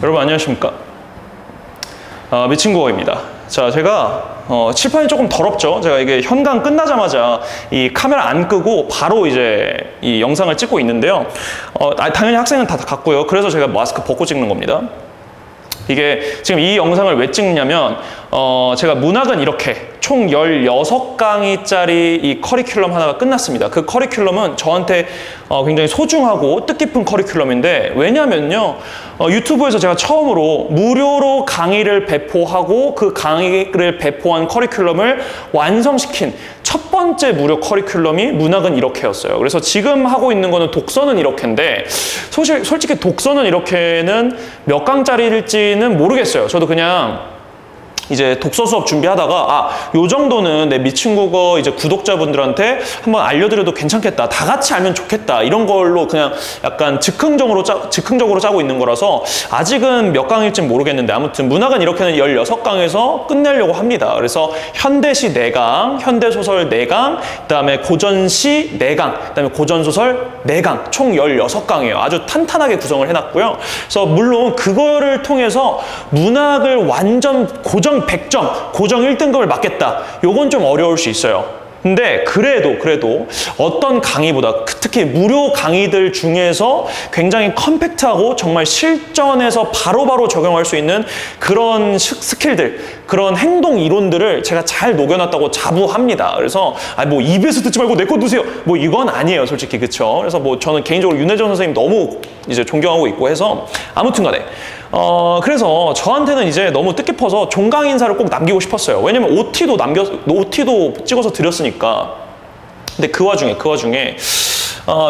여러분 안녕하십니까? 미친국어입니다. 자, 제가 칠판이 조금 더럽죠? 제가 이게 현강 끝나자마자 이 카메라 안 끄고 바로 이제 이 영상을 찍고 있는데요. 당연히 학생은 다 갔고요. 그래서 제가 마스크 벗고 찍는 겁니다. 이게 지금 이 영상을 왜 찍느냐면 제가 문학은 이렇게 총 16강의짜리 이 커리큘럼 하나가 끝났습니다. 그 커리큘럼은 저한테 굉장히 소중하고 뜻깊은 커리큘럼인데, 왜냐면요, 유튜브에서 제가 처음으로 무료로 강의를 배포하고 그 강의를 배포한 커리큘럼을 완성시킨 첫 번째 무료 커리큘럼이 문학은 이렇게였어요. 그래서 지금 하고 있는 거는 독서는 이렇게인데, 솔직히 독서는 이렇게는 몇 강짜리일지는 모르겠어요. 저도 그냥 이제 독서 수업 준비하다가 요 정도는 내 미친국어 이제 구독자분들한테 한번 알려드려도 괜찮겠다, 다 같이 알면 좋겠다, 이런 걸로 그냥 약간 즉흥적으로 짜고 있는 거라서 아직은 몇 강일지는 모르겠는데, 아무튼 문학은 이렇게는 16강에서 끝내려고 합니다. 그래서 현대시 4강, 현대소설 4강, 그다음에 고전시 4강, 그다음에 고전소설 4강, 총 16강이에요. 아주 탄탄하게 구성을 해놨고요. 그래서 물론 그거를 통해서 문학을 완전 고정 100점, 고정 1등급을 맞겠다, 요건 좀 어려울 수 있어요. 근데 그래도 어떤 강의보다, 특히 무료 강의들 중에서 굉장히 컴팩트하고 정말 실전에서 바로바로 적용할 수 있는 그런 스킬들, 그런 행동 이론들을 제가 잘 녹여놨다고 자부합니다. 그래서 뭐 입에서 듣지 말고 내 거 드세요, 뭐 이건 아니에요, 솔직히. 그쵸? 그래서 뭐 저는 개인적으로 윤혜정 선생님 너무 이제 존경하고 있고 해서, 아무튼 간에 그래서 저한테는 이제 너무 뜻깊어서 종강 인사를 꼭 남기고 싶었어요. 왜냐면 OT도 찍어서 드렸으니까. 근데 그 와중에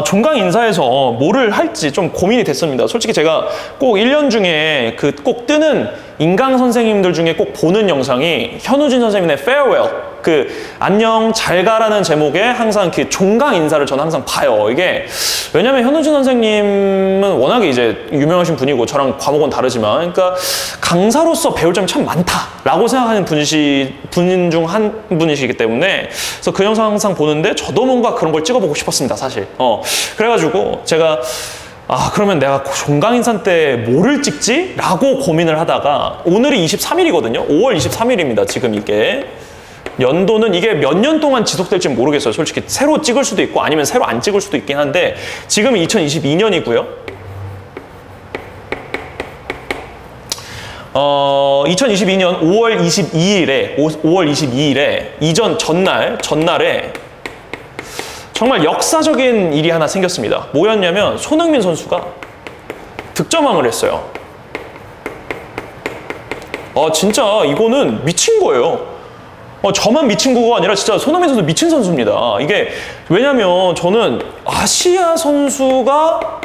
종강 인사에서 뭐를 할지 좀 고민이 됐습니다. 솔직히 제가 꼭 1년 중에 꼭 뜨는 인강 선생님들 중에 꼭 보는 영상이 현우진 선생님의 Farewell, 안녕 잘 가라는 제목의 항상 종강 인사를 저는 항상 봐요. 이게 왜냐면 현우진 선생님은 워낙에 이제 유명하신 분이고 저랑 과목은 다르지만, 그러니까 강사로서 배울 점이 참 많다라고 생각하는 분 중 한 분이시기 때문에, 그래서 그 영상 항상 보는데 저도 뭔가 그런 걸 찍어보고 싶었습니다, 사실. 그래가지고 제가 그러면 내가 종강 인사 때 뭐를 찍지? 라고 고민을 하다가, 오늘이 23일이거든요. 5월 23일입니다. 지금 이게. 연도는 이게 몇 년 동안 지속될지 모르겠어요. 솔직히 새로 찍을 수도 있고 아니면 새로 안 찍을 수도 있긴 한데, 지금이 2022년이고요. 2022년 5월 22일에 전날에 정말 역사적인 일이 하나 생겼습니다. 뭐였냐면 손흥민 선수가 득점왕을 했어요. 진짜 이거는 미친 거예요. 저만 미친 거가 아니라 진짜 손흥민 선수 미친 선수입니다. 이게 왜냐면 저는 아시아 선수가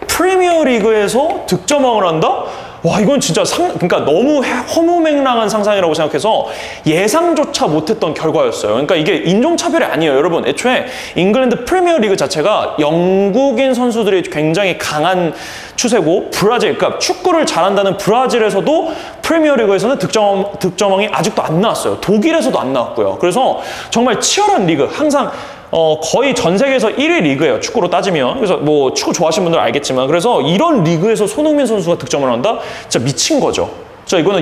프리미어리그에서 득점왕을 한다? 와, 이건 진짜 그러니까 너무 허무맹랑한 상상이라고 생각해서 예상조차 못했던 결과였어요. 그러니까 이게 인종차별이 아니에요, 여러분. 애초에 잉글랜드 프리미어리그 자체가 영국인 선수들이 굉장히 강한 추세고, 그러니까 축구를 잘한다는 브라질에서도 프리미어리그에서는 득점왕이 아직도 안 나왔어요. 독일에서도 안 나왔고요. 그래서 정말 치열한 리그, 항상 거의 전 세계에서 1위 리그예요, 축구로 따지면. 그래서 뭐 축구 좋아하시는 분들은 알겠지만, 그래서 이런 리그에서 손흥민 선수가 득점을 한다? 진짜 미친 거죠. 이거는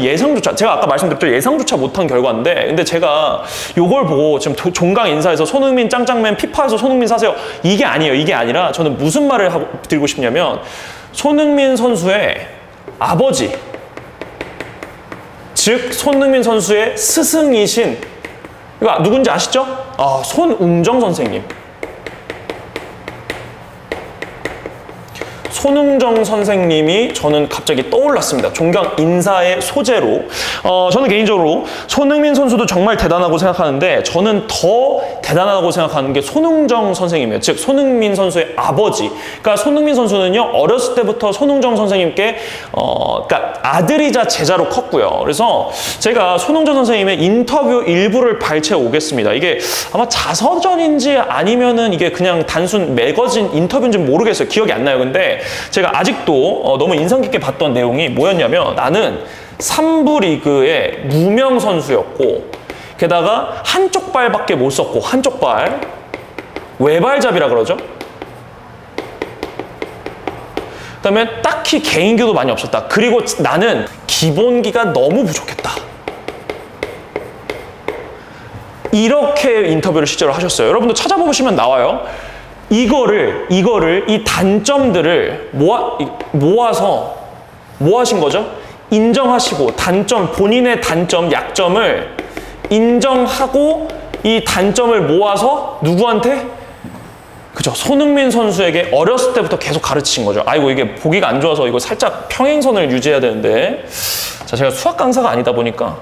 제가 아까 말씀드렸죠, 예상조차 못한 결과인데, 근데 제가 요걸 보고 지금 종강 인사에서 손흥민 짱짱맨 피파에서 손흥민 사세요, 이게 아니에요. 이게 아니라 저는 무슨 말을 드리고 싶냐면, 손흥민 선수의 아버지, 즉 손흥민 선수의 스승이신, 이거 누군지 아시죠? 손웅정 선생님. 손흥정 선생님이 저는 갑자기 떠올랐습니다. 종강 인사의 소재로. 저는 개인적으로 손흥민 선수도 정말 대단하고 생각하는데, 저는 더 대단하다고 생각하는 게 손흥정 선생님이에요. 즉 손흥민 선수의 아버지. 그러니까 손흥민 선수는요, 어렸을 때부터 손흥정 선생님께 그러니까 아들이자 제자로 컸고요. 그래서 제가 손흥정 선생님의 인터뷰 일부를 발췌해 오겠습니다. 이게 아마 자서전인지 아니면은 이게 그냥 단순 매거진 인터뷰인지 모르겠어요. 기억이 안 나요. 근데 제가 아직도 너무 인상 깊게 봤던 내용이 뭐였냐면, 나는 3부 리그의 무명 선수였고, 게다가 한쪽 발밖에 못 썼고, 한쪽 발, 외발잡이라 그러죠. 그다음에 딱히 개인기도 많이 없었다. 그리고 나는 기본기가 너무 부족했다. 이렇게 인터뷰를 실제로 하셨어요. 여러분도 찾아보시면 나와요. 이 단점들을 모아서 뭐 하신 거죠? 인정하시고 본인의 단점, 약점을 인정하고 이 단점을 모아서 누구한테? 그죠? 손흥민 선수에게 어렸을 때부터 계속 가르치신 거죠. 아이고, 이게 보기가 안 좋아서 이거 살짝 평행선을 유지해야 되는데. 자, 제가 수학 강사가 아니다 보니까.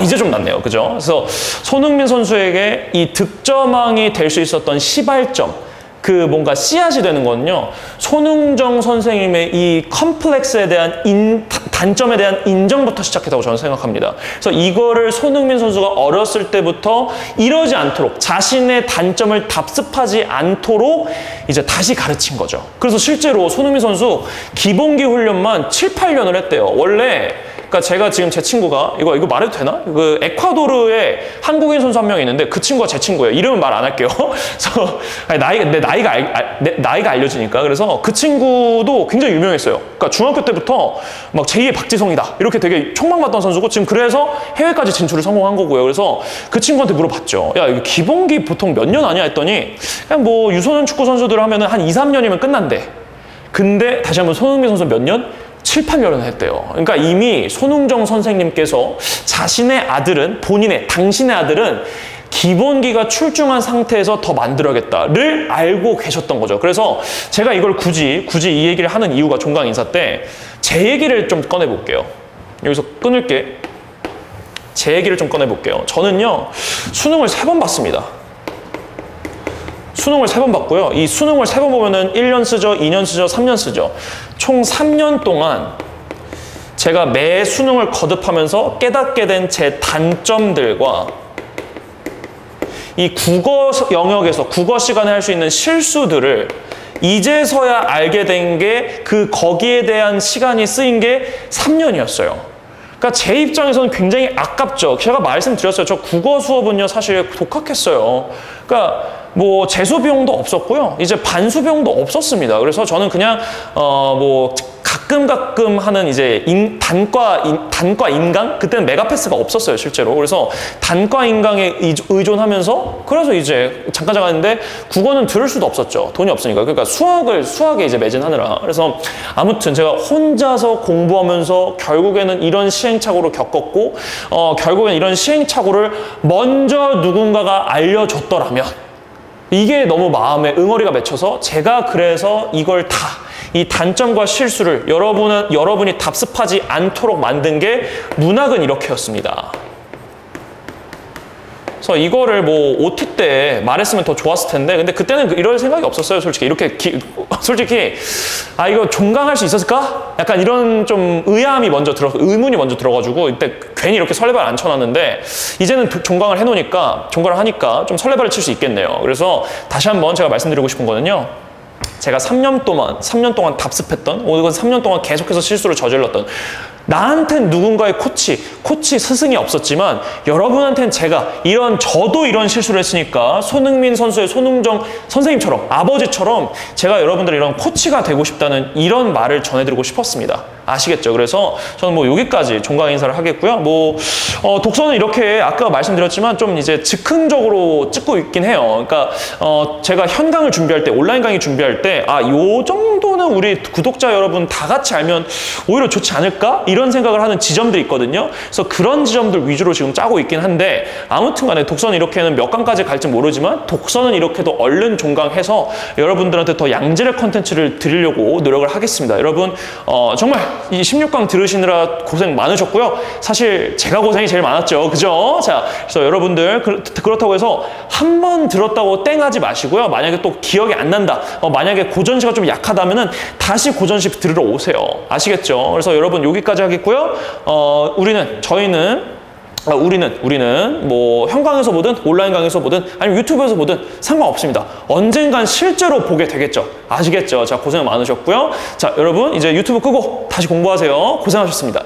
이제 좀 낫네요. 그죠? 그래서 손흥민 선수에게 이 득점왕이 될 수 있었던 시발점, 그 뭔가 씨앗이 되는 거는요, 손흥정 선생님의 이 컴플렉스에 대한 단점에 대한 인정부터 시작했다고 저는 생각합니다. 그래서 이거를 손흥민 선수가 어렸을 때부터 이러지 않도록, 자신의 단점을 답습하지 않도록 이제 다시 가르친 거죠. 그래서 실제로 손흥민 선수 기본기 훈련만 7, 8년을 했대요. 원래 그러니까 제가 지금 제 친구가 이거 말해도 되나? 그 에콰도르에 한국인 선수 한 명이 있는데 그 친구가 제 친구예요. 이름은 말 안 할게요. 그래서 내 나이가 알려지니까. 그래서 그 친구도 굉장히 유명했어요. 그러니까 중학교 때부터 막 제2의 박지성이다 이렇게 되게 촉망받던 선수고, 지금 그래서 해외까지 진출을 성공한 거고요. 그래서 그 친구한테 물어봤죠. 야, 이거 기본기 보통 몇 년 하냐 했더니 그냥 뭐 유소년 축구 선수들 하면은 한 2, 3년이면 끝난대. 근데 다시 한번 손흥민 선수 몇 년? 7, 8년을 했대요. 그러니까 이미 손흥정 선생님께서 당신의 아들은 기본기가 출중한 상태에서 더 만들어야겠다를 알고 계셨던 거죠. 그래서 제가 이걸 굳이 이 얘기를 하는 이유가 종강 인사 때 제 얘기를 좀 꺼내볼게요. 여기서 끊을게. 제 얘기를 좀 꺼내볼게요. 저는요, 수능을 3번 봤습니다. 수능을 3번 봤고요. 이 수능을 3번 보면은 1년 쓰죠, 2년 쓰죠, 3년 쓰죠. 총 3년 동안 제가 매 수능을 거듭하면서 깨닫게 된 제 단점들과 이 국어 영역에서 국어 시간에 할 수 있는 실수들을 이제서야 알게 된 게, 거기에 대한 시간이 쓰인 게 3년이었어요. 그러니까 제 입장에서는 굉장히 아깝죠. 제가 말씀드렸어요. 저 국어 수업은요, 사실 독학했어요. 그러니까 뭐 재수 비용도 없었고요. 이제 반수 비용도 없었습니다. 그래서 저는 그냥 뭐 가끔 하는 이제 단과 인강? 그때는 메가패스가 없었어요, 실제로. 그래서 단과 인강에 의존하면서, 그래서 이제 잠깐 했는데 국어는 들을 수도 없었죠. 돈이 없으니까. 그러니까 수학에 이제 매진하느라. 그래서 아무튼 제가 혼자서 공부하면서 결국에는 이런 시행착오를 겪었고, 결국엔 이런 시행착오를 먼저 누군가가 알려줬더라면, 이게 너무 마음에 응어리가 맺혀서 제가 그래서 이걸 이 단점과 실수를 여러분이 답습하지 않도록 만든 게 문학은 이렇게였습니다. 그래서 이거를 뭐 OT 때 말했으면 더 좋았을 텐데, 근데 그때는 이럴 생각이 없었어요, 솔직히. 솔직히 이거 종강할 수 있었을까? 약간 이런 좀 의문이 먼저 들어가지고 이때 괜히 이렇게 설레발 안 쳐놨는데, 이제는 종강을 하니까 좀 설레발을 칠 수 있겠네요. 그래서 다시 한번 제가 말씀드리고 싶은 거는요, 제가 3년 동안 답습했던, 혹은 3년 동안 계속해서 실수를 저질렀던, 나한텐 누군가의 코치 스승이 없었지만 여러분한테는 저도 이런 실수를 했으니까 손흥민 선수의 손흥정 선생님처럼, 아버지처럼 제가 여러분들 이런 코치가 되고 싶다는 이런 말을 전해드리고 싶었습니다. 아시겠죠? 그래서 저는 뭐 여기까지 종강 인사를 하겠고요. 독서는 이렇게 아까 말씀드렸지만 좀 이제 즉흥적으로 찍고 있긴 해요. 그러니까 제가 현강을 준비할 때, 온라인 강의 준비할 때 요 정도는 우리 구독자 여러분 다 같이 알면 오히려 좋지 않을까? 이런 생각을 하는 지점들이 있거든요. 그래서 그런 지점들 위주로 지금 짜고 있긴 한데, 아무튼 간에 독서는 이렇게는 몇 강까지 갈지 모르지만 독서는 이렇게도 얼른 종강해서 여러분들한테 더 양질의 컨텐츠를 드리려고 노력을 하겠습니다. 여러분 정말 이 16강 들으시느라 고생 많으셨고요. 사실 제가 고생이 제일 많았죠. 그죠? 자, 그래서 여러분들 그렇다고 해서 한 번 들었다고 땡하지 마시고요. 만약에 또 기억이 안 난다, 만약에 고전시가 좀 약하다면은 다시 고전시 들으러 오세요. 아시겠죠? 그래서 여러분 여기까지 하겠고요. 우리는 뭐 현강에서 보든 온라인 강에서 보든 아니면 유튜브에서 보든 상관없습니다. 언젠간 실제로 보게 되겠죠. 아시겠죠? 자, 고생 많으셨고요. 자, 여러분 이제 유튜브 끄고 다시 공부하세요. 고생하셨습니다.